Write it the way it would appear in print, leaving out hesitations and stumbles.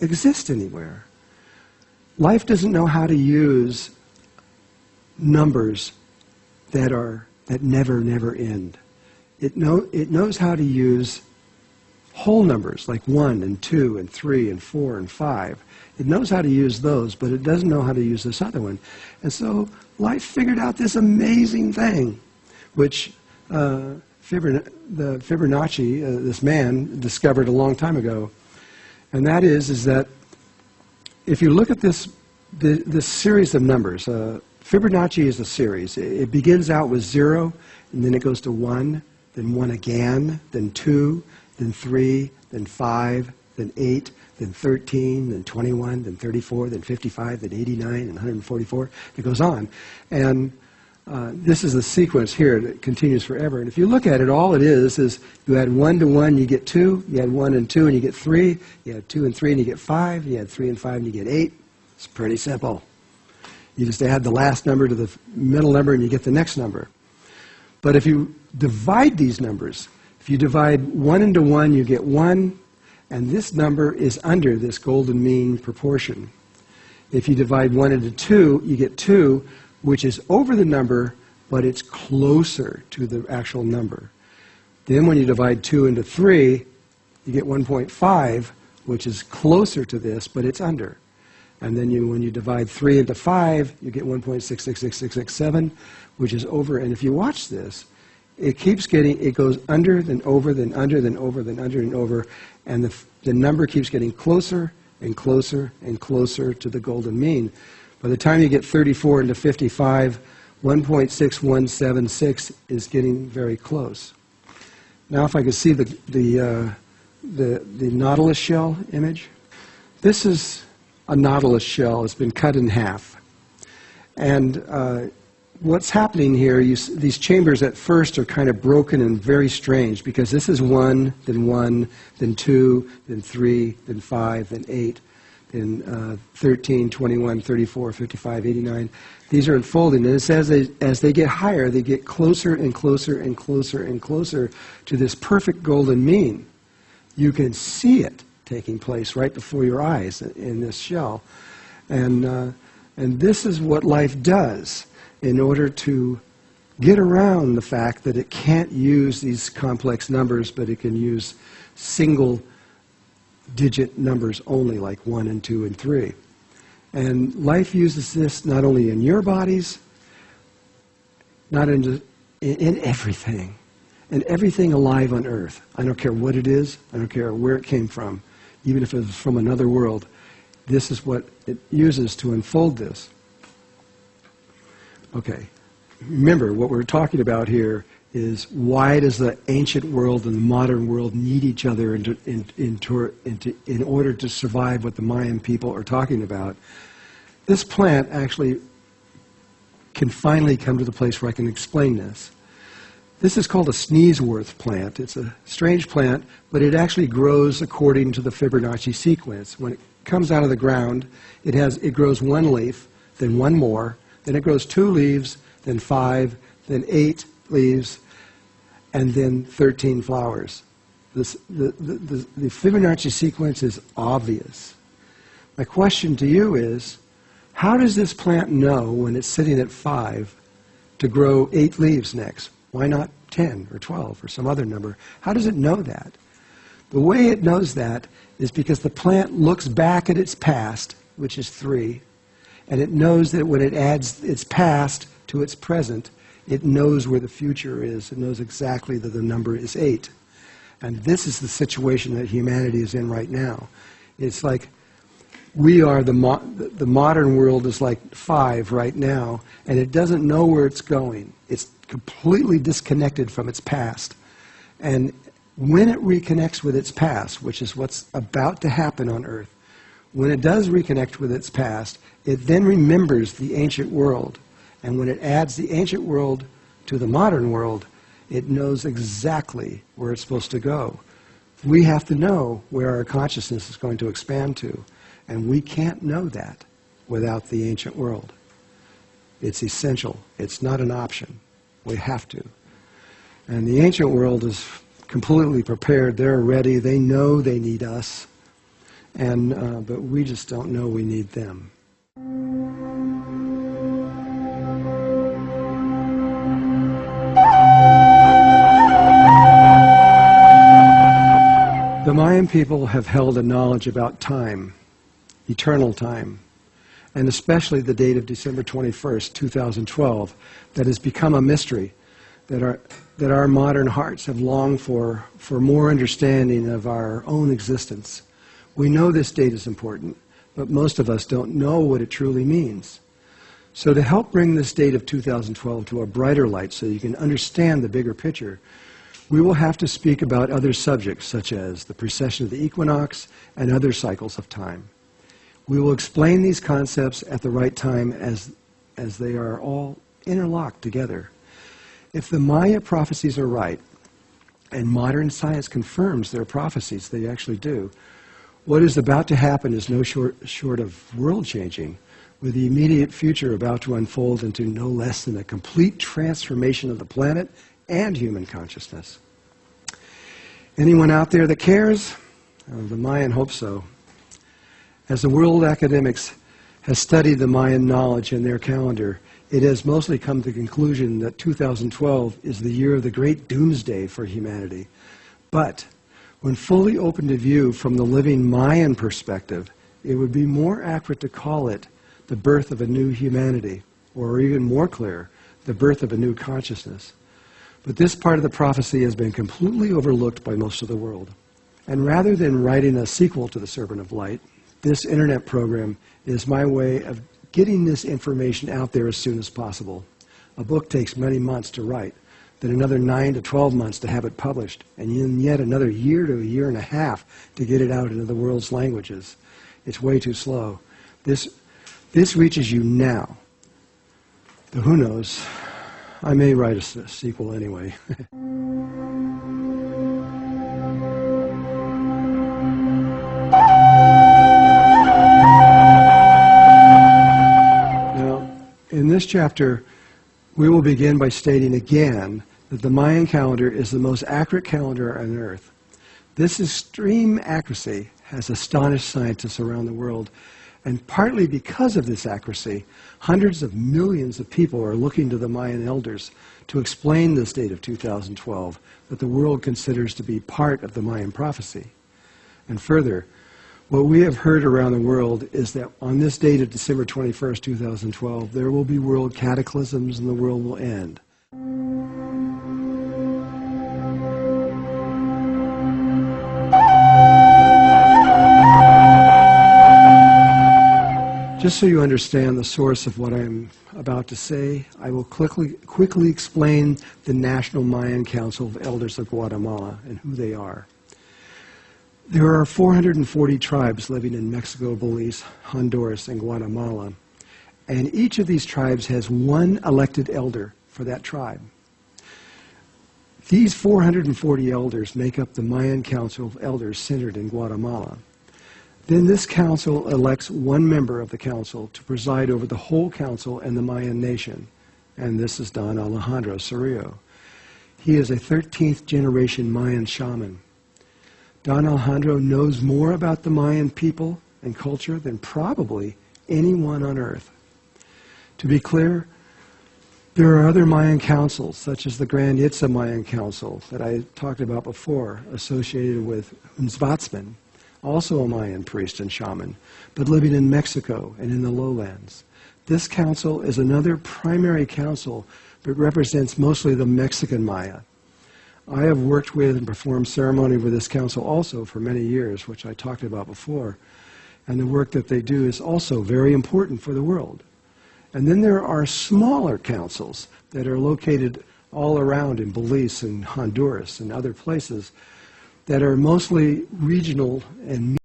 exist anywhere. Life doesn't know how to use numbers that never end. It knows how to use whole numbers like 1 and 2 and 3 and 4 and 5. It knows how to use those, but it doesn't know how to use this other one. And so life figured out this amazing thing, which Fibonacci, this man, discovered a long time ago. And that is that if you look at this series of numbers, Fibonacci is a series. It begins out with 0, and then it goes to 1, then 1 again, then 2, then 3, then 5, then 8, then 13, then 21, then 34, then 55, then 89, and 144. It goes on. And this is the sequence here that continues forever. And if you look at it, all it is you add 1 to 1, you get 2. You add 1 and 2, and you get 3. You add 2 and 3, and you get 5. You add 3 and 5, and you get 8. It's pretty simple. You just add the last number to the middle number, and you get the next number. But if you divide these numbers, if you divide 1 into 1, you get 1, and this number is under this golden mean proportion. If you divide 1 into 2, you get 2, which is over the number, but it's closer to the actual number. Then when you divide 2 into 3, you get 1.5, which is closer to this, but it's under. And then when you divide 3 into 5, you get 1.666667, which is over. And if you watch this, it goes under, then over, then under, then over, then under, and over. And the number keeps getting closer and closer and closer to the golden mean. By the time you get 34 into 55, 1.6176 is getting very close. Now if I could see the nautilus shell image. This is a nautilus shell. It's been cut in half. And what's happening here, these chambers at first are kind of broken and very strange, because this is 1, then 2, then 3, then 5, then 8, then 13, 21, 34, 55, 89. These are unfolding. And it says as they get higher, they get closer and closer and closer and closer to this perfect golden mean. You can see it taking place right before your eyes in this shell. And this is what life does in order to get around the fact that it can't use these complex numbers, but it can use single-digit numbers only, like 1 and 2 and 3. And life uses this not only in your bodies, not in everything, and everything alive on Earth. I don't care what it is. I don't care where it came from. Even if it was from another world, this is what it uses to unfold this. Okay, remember what we're talking about here is why does the ancient world and the modern world need each other in order to survive what the Mayan people are talking about. This plant actually can finally come to the place where I can explain this. This is called a sneezeworth plant. It's a strange plant, but it actually grows according to the Fibonacci sequence. When it comes out of the ground, it grows 1 leaf, then 1 more, then it grows 2 leaves, then 5, then 8 leaves, and then 13 flowers. The Fibonacci sequence is obvious. My question to you is, how does this plant know when it's sitting at 5 to grow 8 leaves next? Why not 10 or 12 or some other number? How does it know that? The way it knows that is because the plant looks back at its past, which is 3, and it knows that when it adds its past to its present, it knows where the future is. It knows exactly that the number is 8. And this is the situation that humanity is in right now. It's like we are, the modern world is like 5 right now, and it doesn't know where it's going. It's completely disconnected from its past. And when it reconnects with its past, which is what's about to happen on Earth, when it does reconnect with its past, it then remembers the ancient world. And when it adds the ancient world to the modern world, it knows exactly where it's supposed to go. We have to know where our consciousness is going to expand to. And we can't know that without the ancient world. It's essential. It's not an option. We have to. And the ancient world is completely prepared. They're ready. They know they need us. but we just don't know we need them. The Mayan people have held a knowledge about time, eternal time, and especially the date of December 21st, 2012, that has become a mystery, that our modern hearts have longed for more understanding of our own existence. We know this date is important, but most of us don't know what it truly means. So to help bring this date of 2012 to a brighter light so you can understand the bigger picture, we will have to speak about other subjects such as the precession of the equinox and other cycles of time. We will explain these concepts at the right time as they are all interlocked together. If the Maya prophecies are right, and modern science confirms their prophecies, they actually do, what is about to happen is no short of world-changing, with the immediate future about to unfold into no less than a complete transformation of the planet and human consciousness. Anyone out there that cares? The Mayan hope so. As the world academics has studied the Mayan knowledge in their calendar, it has mostly come to the conclusion that 2012 is the year of the great doomsday for humanity. But when fully open to view from the living Mayan perspective, it would be more accurate to call it the birth of a new humanity, or even more clear, the birth of a new consciousness. But this part of the prophecy has been completely overlooked by most of the world. And rather than writing a sequel to The Serpent of Light, this internet program is my way of getting this information out there as soon as possible. A book takes many months to write, then another 9 to 12 months to have it published, and then yet another year to a year and a half to get it out into the world's languages. It's way too slow. This reaches you now. But who knows? I may write a sequel anyway. Now, in this chapter, we will begin by stating again that the Mayan calendar is the most accurate calendar on Earth. This extreme accuracy has astonished scientists around the world, and partly because of this accuracy, hundreds of millions of people are looking to the Mayan elders to explain this date of 2012 that the world considers to be part of the Mayan prophecy. And further, what we have heard around the world is that on this date of December 21st, 2012, there will be world cataclysms and the world will end. Just so you understand the source of what I'm about to say, I will quickly explain the National Mayan Council of Elders of Guatemala and who they are. There are 440 tribes living in Mexico, Belize, Honduras, and Guatemala, and each of these tribes has one elected elder for that tribe. These 440 elders make up the Mayan Council of Elders centered in Guatemala. Then this council elects one member of the council to preside over the whole council and the Mayan nation, and this is Don Alejandro Cirilo. He is a 13th generation Mayan shaman. Don Alejandro knows more about the Mayan people and culture than probably anyone on Earth. To be clear, there are other Mayan councils, such as the Grand Itza Mayan Council that I talked about before, associated with Hunzvatsman, also a Mayan priest and shaman, but living in Mexico and in the lowlands. This council is another primary council, but represents mostly the Mexican Maya. I have worked with and performed ceremony with this council also for many years, which I talked about before, and the work that they do is also very important for the world. And then there are smaller councils that are located all around in Belize and Honduras and other places that are mostly regional and